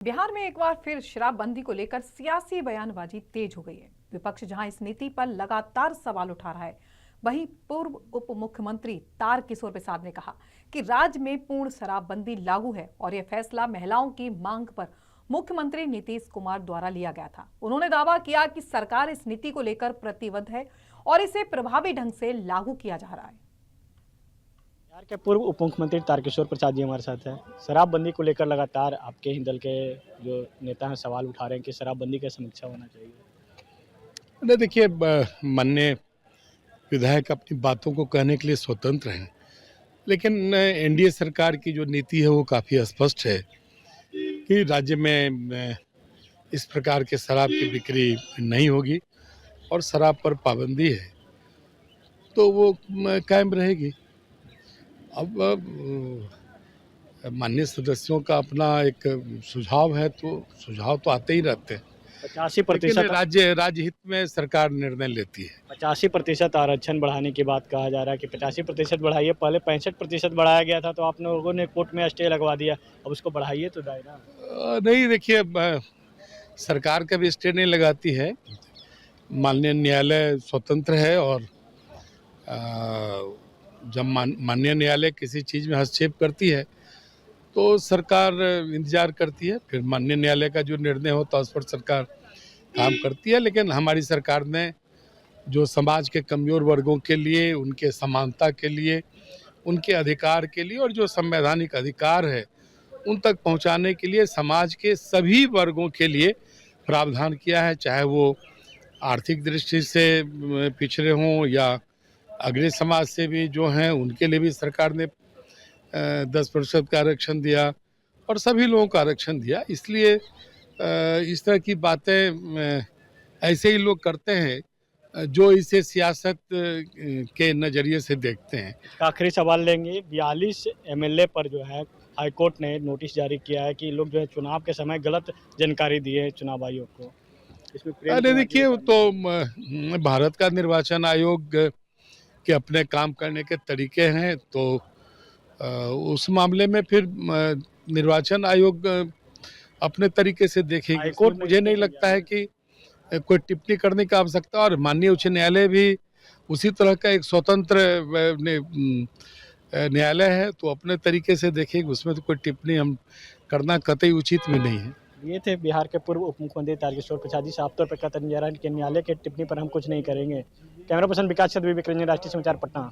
बिहार में एक बार फिर शराबबंदी को लेकर सियासी बयानबाजी तेज हो गई है। विपक्ष जहां इस नीति पर लगातार सवाल उठा रहा है, वहीं पूर्व उप मुख्यमंत्री तारकिशोर प्रसाद ने कहा कि राज्य में पूर्ण शराबबंदी लागू है और यह फैसला महिलाओं की मांग पर मुख्यमंत्री नीतीश कुमार द्वारा लिया गया था। उन्होंने दावा किया कि सरकार इस नीति को लेकर प्रतिबद्ध है और इसे प्रभावी ढंग से लागू किया जा रहा है। बिहार के पूर्व उप मुख्यमंत्री तारकिशोर प्रसाद जी हमारे साथ हैं। शराबबंदी को लेकर लगातार आपके ही दल के जो नेता हैं सवाल उठा रहे हैं कि शराबबंदी का समीक्षा होना चाहिए। नहीं, देखिए, माननीय विधायक अपनी बातों को कहने के लिए स्वतंत्र हैं, लेकिन एनडीए सरकार की जो नीति है वो काफ़ी स्पष्ट है कि राज्य में इस प्रकार के शराब की बिक्री नहीं होगी और शराब पर पाबंदी है तो वो कायम रहेगी। अब माननीय सदस्यों का अपना एक सुझाव है, तो सुझाव तो आते ही रहते हैं। 85% राज्य हित में सरकार निर्णय लेती है। 85% आरक्षण बढ़ाने की बात कहा जा रहा है कि 85% बढ़ाइए। पहले 65% बढ़ाया गया था, तो आप लोगों ने कोर्ट में स्टे लगवा दिया। अब उसको बढ़ाइए तो दायरा। नहीं, देखिए, सरकार कभी स्टे नहीं लगाती है। माननीय न्यायालय स्वतंत्र है और जब माननीय न्यायालय किसी चीज़ में हस्तक्षेप करती है तो सरकार इंतजार करती है, फिर माननीय न्यायालय का जो निर्णय होता है उस पर सरकार काम करती है। लेकिन हमारी सरकार ने जो समाज के कमज़ोर वर्गों के लिए, उनके समानता के लिए, उनके अधिकार के लिए और जो संवैधानिक अधिकार है उन तक पहुंचाने के लिए समाज के सभी वर्गों के लिए प्रावधान किया है, चाहे वो आर्थिक दृष्टि से पिछड़े हों या अग्रणी समाज से भी जो हैं उनके लिए भी सरकार ने 10% का आरक्षण दिया और सभी लोगों को आरक्षण दिया। इसलिए इस तरह की बातें ऐसे ही लोग करते हैं जो इसे सियासत के नज़रिए से देखते हैं। आखिरी सवाल लेंगे। 42 एमएलए पर जो है हाईकोर्ट ने नोटिस जारी किया है कि लोग जो है चुनाव के समय गलत जानकारी दिए हैं चुनाव आयोग को। इसमें अरे देखिए, वो तो भारत का निर्वाचन आयोग के अपने काम करने के तरीके हैं, तो उस मामले में फिर निर्वाचन आयोग अपने तरीके से देखेगी। हाईकोर्ट मुझे नहीं लगता है कि कोई टिप्पणी करने की आवश्यकता, और माननीय उच्च न्यायालय भी उसी तरह का एक स्वतंत्र न्यायालय है, तो अपने तरीके से देखेगी। उसमें तो कोई टिप्पणी हम करना कतई उचित भी नहीं है। ये थे बिहार के पूर्व उप मुख्यमंत्री तारकिशोर प्रसाद जी। साफ तौर पर कहते हैं कि न्यायालय के टिप्पणी पर हम कुछ नहीं करेंगे। कैमरा पर्सन विकास चंद्र, राष्ट्रीय समाचार, पटना।